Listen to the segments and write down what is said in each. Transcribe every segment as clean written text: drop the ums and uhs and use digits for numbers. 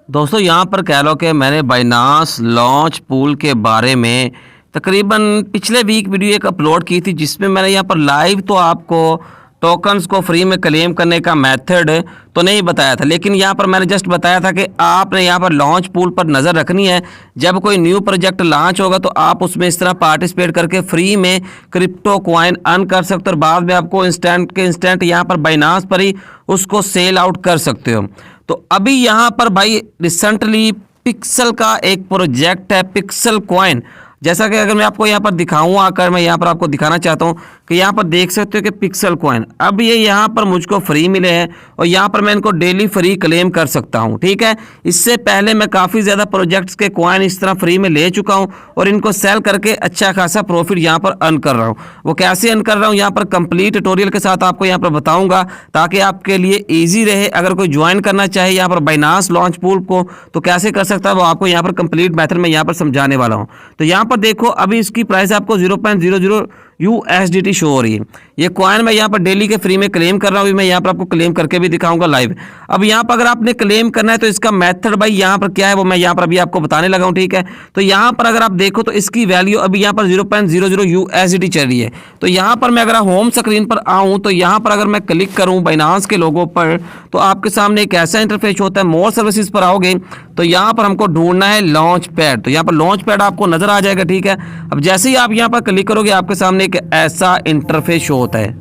दोस्तों यहाँ पर कह लो कि मैंने बाइनांस लॉन्च पूल के बारे में तकरीबन पिछले वीक वीडियो एक अपलोड की थी, जिसमें मैंने यहाँ पर लाइव तो आपको टोकन्स को फ्री में क्लेम करने का मेथड तो नहीं बताया था, लेकिन यहाँ पर मैंने जस्ट बताया था कि आपने यहाँ पर लॉन्च पूल पर नज़र रखनी है। जब कोई न्यू प्रोजेक्ट लॉन्च होगा तो आप उसमें इस तरह पार्टिसिपेट करके फ्री में क्रिप्टो कॉइन अर्न कर सकते हो और बाद में आपको इंस्टेंट के इंस्टेंट यहाँ पर बाइनांस पर ही उसको सेल आउट कर सकते हो। तो अभी यहाँ पर भाई रिसेंटली पिक्सल का एक प्रोजेक्ट है, पिक्सल कॉइन। जैसा कि अगर मैं आपको यहाँ पर दिखाऊँ, आकर मैं यहाँ पर आपको दिखाना चाहता हूँ कि यहाँ पर देख सकते हो कि पिक्सल कॉइन अब ये यहाँ पर मुझको फ्री मिले हैं और यहाँ पर मैं इनको डेली फ्री क्लेम कर सकता हूँ। ठीक है, इससे पहले मैं काफ़ी ज़्यादा प्रोजेक्ट्स के कॉइन इस तरह फ्री में ले चुका हूँ और इनको सेल करके अच्छा खासा प्रॉफिट यहाँ पर अर्न कर रहा हूँ। वो कैसे अर्न कर रहा हूँ यहाँ पर कंप्लीट ट्यूटोरियल के साथ आपको यहाँ पर बताऊँगा, ताकि आपके लिए ईजी रहे। अगर कोई ज्वाइन करना चाहे यहाँ पर बाइनांस लॉन्च पूल को तो कैसे कर सकता है वो आपको यहाँ पर कंप्लीट मेथड में यहाँ पर समझाने वाला हूँ। तो यहाँ पर देखो अभी इसकी प्राइस आपको 0.00 USDT शो हो रही है। ये कॉइन मैं यहाँ पर डेली के फ्री में क्लेम कर रहा हूँ। मैं यहाँ पर आपको क्लेम करके भी दिखाऊंगा लाइव। अब यहाँ पर अगर आपने क्लेम करना है तो इसका मेथड भाई यहाँ पर क्या है वो मैं यहाँ पर अभी आपको बताने लगा हूँ। ठीक है, तो यहाँ पर अगर आप देखो तो इसकी वैल्यू अभी यहाँ पर 0.00 USDT चल रही है। तो यहाँ पर मैं अगर होम स्क्रीन पर आऊँ तो यहाँ पर अगर मैं क्लिक करूँ बाइनांस के लोगों पर तो आपके सामने एक ऐसा इंटरफेस होता है। मोर सर्विसेज पर आओगे तो यहाँ पर हमको ढूंढना है लॉन्च पैड। तो यहाँ पर लॉन्च पैड आपको नजर आ जाएगा। ठीक है, अब जैसे ही आप यहाँ पर क्लिक करोगे आपके सामने एक ऐसा इंटरफेस शो होता है।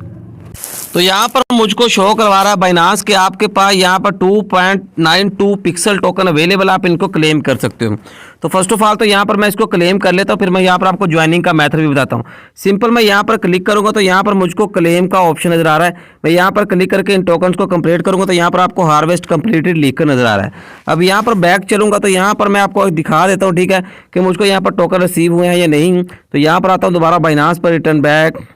तो यहाँ पर मुझको शो करवा रहा है बाइनांस के आपके पास यहाँ पर 2.92 पिक्सल टोकन अवेलेबल, आप इनको क्लेम कर सकते हो। तो फर्स्ट ऑफ ऑल तो यहाँ पर मैं इसको क्लेम कर लेता हूँ, फिर मैं यहाँ पर आपको ज्वाइनिंग का मेथड भी बताता हूँ। सिंपल मैं यहाँ पर क्लिक करूँगा तो यहाँ पर मुझको क्लेम का ऑप्शन नजर आ रहा है। मैं यहाँ पर क्लिक करके इन टोकन्स को कंप्लीट करूँगा तो यहाँ पर आपको हार्वेस्ट कंप्लीटेड लिखकर नजर आ रहा है। अब यहाँ पर बैक चलूँगा तो यहाँ पर मैं आपको दिखा देता हूँ, ठीक है, कि मुझको यहाँ पर टोकन रिसीव हुए हैं या नहीं। तो यहाँ पर आता हूँ दोबारा बाइनांस पर, रिटर्न बैक।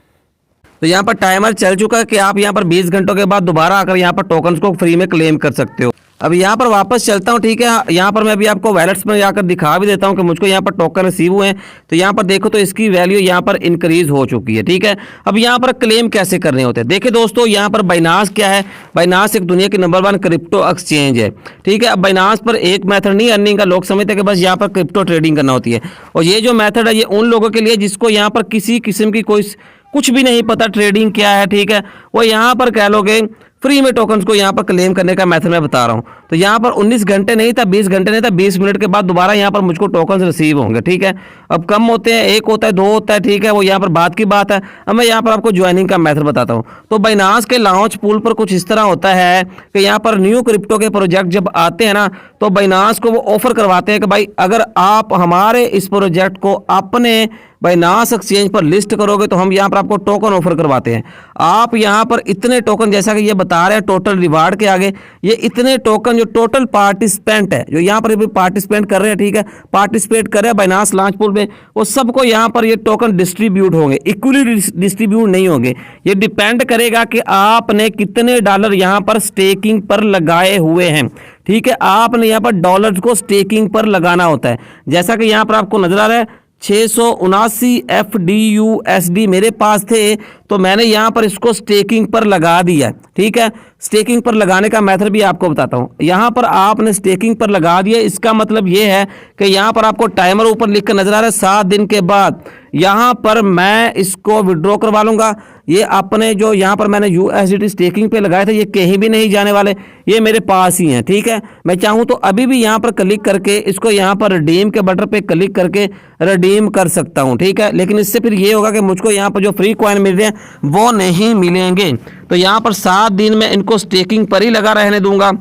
तो यहाँ पर टाइमर चल चुका है कि आप यहाँ पर 20 घंटों के बाद दोबारा आकर यहाँ पर टोकन्स को फ्री में क्लेम कर सकते हो। अब यहाँ पर वापस चलता हूँ। ठीक है, यहाँ पर मैं अभी आपको वैलेट्स में जाकर दिखा भी देता हूँ कि मुझको यहाँ पर टोकन रिसीव हुए हैं। तो यहाँ पर देखो तो इसकी वैल्यू यहाँ पर इंक्रीज हो चुकी है। ठीक है, अब यहाँ पर क्लेम कैसे करने होते हैं देखिए दोस्तों, यहाँ पर बाइनांस क्या है, बाइनांस एक दुनिया की नंबर 1 क्रिप्टो एक्सचेंज है। ठीक है, अब बाइनांस पर एक मेथड नहीं अर्निंग का, लोग समझते हैं कि बस यहाँ पर क्रिप्टो ट्रेडिंग करना होती है। और ये जो मेथड है ये उन लोगों के लिए जिसको यहाँ पर किसी किस्म की कुछ भी नहीं पता ट्रेडिंग क्या है। ठीक है, वो यहाँ पर कह लोगे फ्री में टोकन्स को यहाँ पर क्लेम करने का मेथड मैं बता रहा हूँ। तो यहाँ पर 19 घंटे नहीं था, 20 घंटे नहीं था, 20 मिनट के बाद दोबारा यहाँ पर मुझको टोकन्स रिसीव होंगे। ठीक है, अब कम होते हैं, 1 होता है, 2 होता है। ठीक है, वो यहाँ पर बात की बात है। अब मैं यहाँ पर आपको ज्वाइनिंग का मेथड बताता हूँ। तो बाइनांस के लॉन्च पूल पर कुछ इस तरह होता है कि यहाँ पर न्यू क्रिप्टो के प्रोजेक्ट जब आते हैं ना तो बाइनांस को वो ऑफर करवाते हैं कि भाई अगर आप हमारे इस प्रोजेक्ट को अपने बाइनांस एक्सचेंज पर लिस्ट करोगे तो हम यहाँ पर आपको टोकन ऑफर करवाते हैं। आप यहाँ पर इतने टोकन, जैसा कि ये बता रहे हैं टोटल रिवार्ड के आगे, ये इतने टोकन जो टोटल पार्टिसिपेंट है जो यहाँ पर पार्टिसिपेंट कर रहे हैं, ठीक है, पार्टिसिपेट कर रहे हैं बाइनांस लॉन्च पूल में, वो सबको यहाँ पर ये टोकन डिस्ट्रीब्यूट होंगे, इक्वली डिस्ट्रीब्यूट नहीं होंगे। ये डिपेंड करेगा कि आपने कितने डॉलर यहाँ पर स्टेकिंग पर लगाए हुए हैं। ठीक है, आपने यहाँ पर डॉलर्स को स्टेकिंग पर लगाना होता है। जैसा कि यहाँ पर आपको नजर आ रहा है 679 FDUSD मेरे पास थे, तो मैंने यहाँ पर इसको स्टेकिंग पर लगा दिया। ठीक है, स्टेकिंग पर लगाने का मेथड भी आपको बताता हूँ। यहाँ पर आपने स्टेकिंग पर लगा दिया, इसका मतलब ये है कि यहाँ पर आपको टाइमर ऊपर लिख कर नजर आ रहा है 7 दिन के बाद यहाँ पर मैं इसको विड्रॉ करवा लूँगा। ये अपने जो यहाँ पर मैंने USDT स्टेकिंग पे लगाए थे ये कहीं भी नहीं जाने वाले, ये मेरे पास ही हैं। ठीक है, मैं चाहूँ तो अभी भी यहाँ पर क्लिक करके इसको यहाँ पर रिडीम के बटन पे क्लिक करके रिडीम कर सकता हूँ। ठीक है, लेकिन इससे फिर ये होगा कि मुझको यहाँ पर जो फ्री कॉइन मिल रहे हैं वो नहीं मिलेंगे। तो यहाँ पर 7 दिन में इनको स्टेकिंग पर ही लगा रहने दूंगा।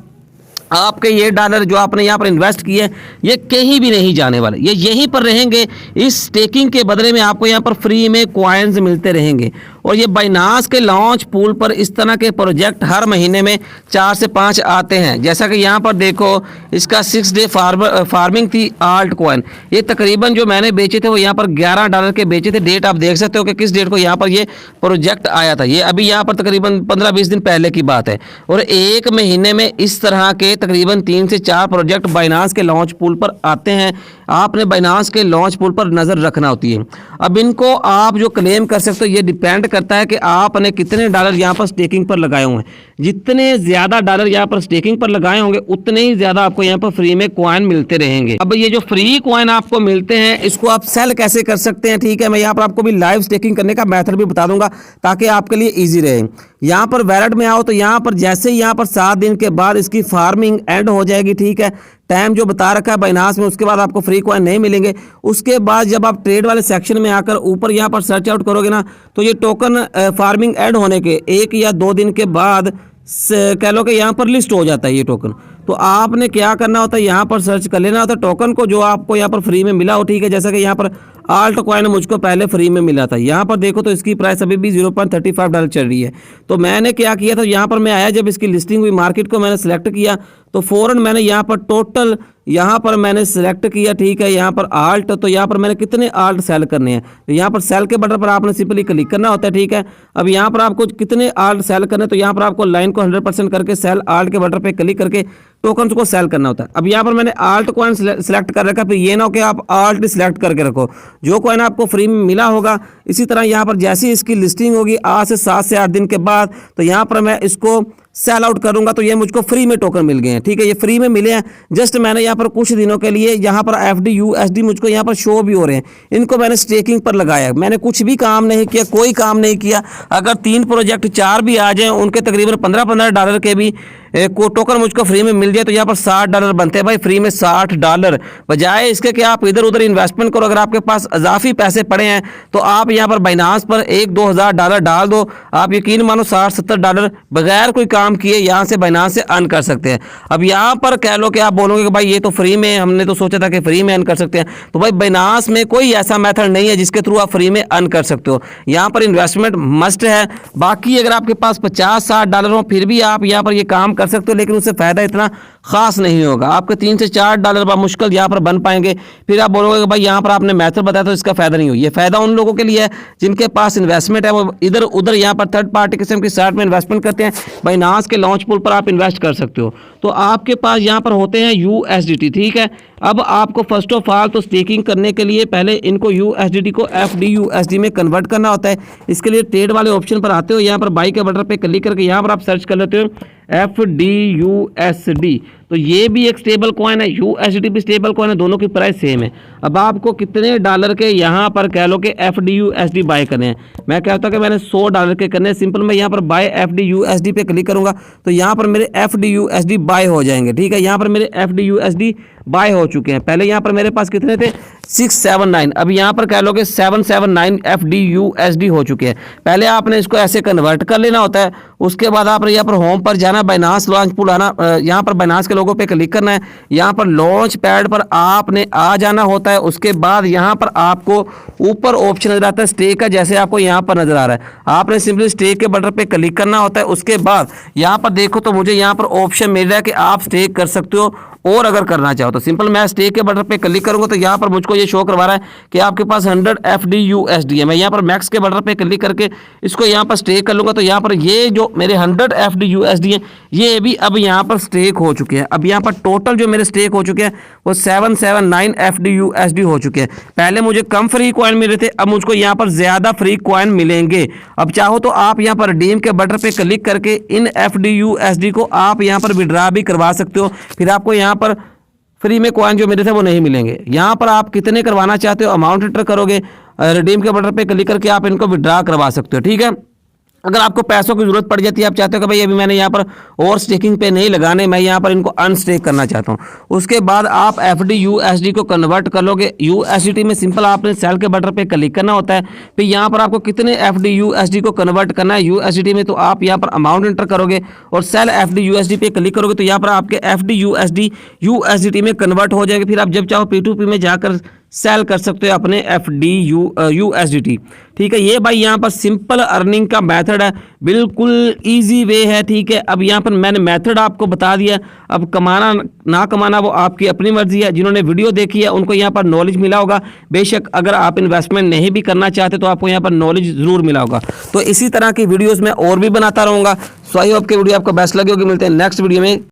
आपके ये डॉलर जो आपने यहाँ पर इन्वेस्ट किए ये कहीं भी नहीं जाने वाले, ये यहीं पर रहेंगे। इस स्टेकिंग के बदले में आपको यहाँ पर फ्री में कॉइन्स मिलते रहेंगे। और ये बाइनांस के लॉन्च पूल पर इस तरह के प्रोजेक्ट हर महीने में 4 से 5 आते हैं। जैसा कि यहाँ पर देखो इसका 6 डे फार्मिंग थी आल्ट कॉइन, ये तकरीबन जो मैंने बेचे थे वो यहाँ पर $11 के बेचे थे। डेट आप देख सकते हो कि किस डेट को यहाँ पर ये प्रोजेक्ट आया था। ये अभी यहाँ पर तकरीबन 15-20 दिन पहले की बात है। और एक महीने में इस तरह के तकरीबन 3 से 4 प्रोजेक्ट बाइनांस के लॉन्च पूल पर आते हैं। आपने बाइनांस के लॉन्च पूल पर नज़र रखना होती है। अब इनको आप जो क्लेम कर सकते हो ये डिपेंड करता है कि आपने कितने डॉलर यहाँ पर स्टेकिंग पर लगाए हुए हैं। जितने ज़्यादा डॉलर यहाँ पर स्टेकिंग पर लगाए होंगे उतने ही ज़्यादा आपको यहाँ पर फ्री में कॉइन मिलते रहेंगे। अब ये जो फ्री कॉइन आपको मिलते हैं इसको आप सेल कैसे कर सकते हैं, ठीक है, मैं यहाँ पर आपको भी लाइव स्टेकिंग करने का मेथड भी बता दूंगा ताकि आपके लिए ईजी रहे। यहाँ पर वैलेट में आओ तो यहाँ पर जैसे ही यहाँ पर 7 दिन के बाद इसकी फार्मिंग एंड हो जाएगी, ठीक है, टाइम जो बता रखा है बाइनांस में, उसके बाद आपको फ्री कॉइन नहीं मिलेंगे। उसके बाद जब आप ट्रेड वाले सेक्शन में आकर ऊपर यहाँ पर सर्च आउट करोगे ना तो ये टोकन फार्मिंग एंड होने के 1 या 2 दिन के बाद कह लो कि यहाँ पर लिस्ट हो जाता है ये टोकन। तो आपने क्या करना होता है, यहाँ पर सर्च कर लेना होता है टोकन को जो आपको यहाँ पर फ्री में मिला हो, ठीक है, जैसा कि यहाँ पर आल्ट कॉइन मुझको पहले फ्री में मिला था। यहाँ पर देखो तो इसकी प्राइस अभी भी $0.35 चल रही है। तो मैंने क्या किया था, यहाँ पर मैं आया, जब इसकी लिस्टिंग हुई मार्केट को मैंने सेलेक्ट किया तो फ़ौरन मैंने यहाँ पर टोटल यहाँ पर मैंने सेलेक्ट किया, ठीक है, यहाँ पर आल्ट, तो यहाँ पर मैंने कितने आल्ट सेल करने हैं, तो यहाँ पर सेल के बटन पर आपने सिंपली क्लिक करना होता है, ठीक है। अब यहाँ पर आपको कितने आल्ट सेल करने, तो यहाँ पर आपको लाइन को 100% करके सेल आल्ट के बटन पर क्लिक करके टोकन्स को सेल करना होता है। अब यहाँ पर मैंने आल्ट कॉइन सेलेक्ट कर रखा, फिर ये ना हो कि आप आल्ट सेलेक्ट करके रखो, जो कॉइन आपको फ्री में मिला होगा। इसी तरह यहाँ पर जैसे ही इसकी लिस्टिंग होगी आज से 7 से 8 दिन के बाद, तो यहाँ पर मैं इसको सेल आउट करूंगा तो ये मुझको फ्री में टोकन मिल गए हैं, ठीक है, ये फ्री में मिले हैं। जस्ट मैंने यहाँ पर कुछ दिनों के लिए यहाँ पर FD USD मुझको यहाँ पर शो भी हो रहे हैं, इनको मैंने स्टेकिंग पर लगाया, मैंने कुछ भी काम नहीं किया, कोई काम नहीं किया। अगर 3 प्रोजेक्ट 4 भी आ जाए, उनके तकरीबन $15 के भी को टोकन मुझको फ्री में मिल जाए तो यहाँ पर $60 बनते हैं भाई, फ्री में $60, बजाय इसके कि आप इधर उधर इन्वेस्टमेंट करो। अगर आपके पास इजाफी पैसे पड़े हैं तो आप यहाँ पर बाइनांस पर $1-2 हज़ार डाल दो, आप यकीन मानो $60-70 बगैर कोई काम किए यहाँ से बाइनांस से अर्न कर सकते हैं। अब यहाँ पर कह लो कि आप बोलोगे कि भाई ये तो फ्री में, हमने तो सोचा था कि फ्री में अर्न कर सकते हैं, तो भाई बाइनांस में कोई ऐसा मेथड नहीं है जिसके थ्रू आप फ्री में अर्न कर सकते हो, यहाँ पर इन्वेस्टमेंट मस्ट है। बाकी अगर आपके पास $50-60 हो फिर भी आप यहाँ पर ये काम कर सकते हो, लेकिन उससे फ़ायदा इतना खास नहीं होगा, आपके $3 से $4 मुश्किल यहाँ पर बन पाएंगे। फिर आप बोलोगे कि भाई यहाँ पर आपने मेथड बताया तो इसका फ़ायदा नहीं हो, ये फ़ायदा उन लोगों के लिए है जिनके पास इन्वेस्टमेंट है, वो इधर उधर यहाँ पर थर्ड पार्टी किस्म की साइट में इन्वेस्टमेंट करते हैं। बाइनांस के लॉन्च पूल पर आप इन्वेस्ट कर सकते हो। तो आपके पास यहाँ पर होते हैं USDT, ठीक है। अब आपको फर्स्ट ऑफ ऑल तो स्टेकिंग करने के लिए पहले इनको USDT को FDUSD में कन्वर्ट करना होता है। इसके लिए ट्रेड वाले ऑप्शन पर आते हो, यहाँ पर बाई के बटन पे क्लिक करके यहाँ पर आप सर्च कर लेते हो FDUSD, तो ये भी एक स्टेबल कॉइन है, USDT भी स्टेबल कॉइन है, दोनों की प्राइस सेम है। अब आपको कितने डॉलर के यहाँ पर कह लो कि FDUSD बाय करने हैं, मैं कहता हूँ कि मैंने $100 के करने हैं। सिंपल मैं यहाँ पर बाय FDUSD पे क्लिक करूँगा तो यहाँ पर मेरे FDUSD बाय हो जाएंगे, ठीक है। यहाँ पर मेरे FDUSD बाय हो चुके हैं। पहले यहाँ पर मेरे पास कितने थे 679, अब यहाँ पर कह लो कि 779 FDUSD हो चुके हैं। पहले आपने इसको ऐसे कन्वर्ट कर लेना होता है, उसके बाद आपने यहाँ पर होम पर जाना, बाइनांस लॉन्च पूल आना, यहाँ पर बाइनांस के लोगों पे क्लिक करना है, यहाँ पर लॉन्च पैड पर आपने आ जाना होता है। उसके बाद यहाँ पर आपको ऊपर ऑप्शन नजर आता है स्टेक का, जैसे आपको यहाँ पर नजर आ रहा है, आपने सिंपली स्टेक के बटन पे क्लिक करना होता है। उसके बाद यहाँ पर देखो तो मुझे यहाँ पर ऑप्शन मिल रहा है कि आप स्टेक कर सकते हो, और अगर करना चाहो तो सिंपल मैं स्टेक के बटन पे क्लिक करूंगा तो यहाँ पर मुझको ये शो करवा रहा है कि आपके पास 100 FDUSD है। मैं यहाँ पर मैक्स के बटन पे क्लिक करके इसको यहाँ पर स्टेक कर लूँगा तो यहाँ पर ये जो मेरे 100 FDUSD हैं ये भी अब यहाँ पर स्टेक हो चुके हैं। अब यहाँ पर टोटल जो मेरे स्टेक हो चुके हैं वो 779 FDUSD हो चुके हैं। पहले मुझे कम फ्री कॉइन मिले थे, अब मुझको यहाँ पर ज़्यादा फ्री कॉइन मिलेंगे। अब चाहो तो आप यहाँ पर रिडीम के बटन पे क्लिक करके इन FDUSD को आप यहाँ पर विड्रा भी करवा सकते हो, फिर आपको यहाँ पर फ्री में कॉइन जो मिले थे वो नहीं मिलेंगे। यहाँ पर आप कितने करवाना चाहते हो अमाउंट एंटर करोगे, रिडीम के बटन पे क्लिक करके आप इनको विड्रा करवा सकते हो, ठीक है। अगर आपको पैसों की जरूरत पड़ जाती है, आप चाहते हो कि भाई अभी मैंने यहाँ पर और स्टेकिंग पे नहीं लगाने, मैं यहाँ पर इनको अनस्टेक करना चाहता हूँ, उसके बाद आप FDUSD को कन्वर्ट कर लोगे USDT में। सिंपल आपने सेल के बटन पे क्लिक करना होता है, फिर यहाँ पर आपको कितने FDUSD को कन्वर्ट करना है USDT में, तो आप यहाँ पर अमाउंट एंटर करोगे और सेल FDUSD पे क्लिक करोगे तो यहाँ पर आपके FDUSD USDT में कन्वर्ट हो जाएंगे। फिर आप जब चाहो P2P में जाकर सेल कर सकते हो अपने FDUSDT, ठीक है। ये भाई यहाँ पर सिंपल अर्निंग का मेथड है, बिल्कुल इजी वे है, ठीक है। अब यहाँ पर मैंने मेथड आपको बता दिया, अब कमाना ना कमाना वो आपकी अपनी मर्जी है। जिन्होंने वीडियो देखी है उनको यहाँ पर नॉलेज मिला होगा, बेशक अगर आप इन्वेस्टमेंट नहीं भी करना चाहते तो आपको यहाँ पर नॉलेज ज़रूर मिला होगा। तो इसी तरह की वीडियोज़ मैं और भी बनाता रहूँगा। सो आई होप कि वीडियो आपको बेस्ट लगी होगी। मिलते हैं नेक्स्ट वीडियो में।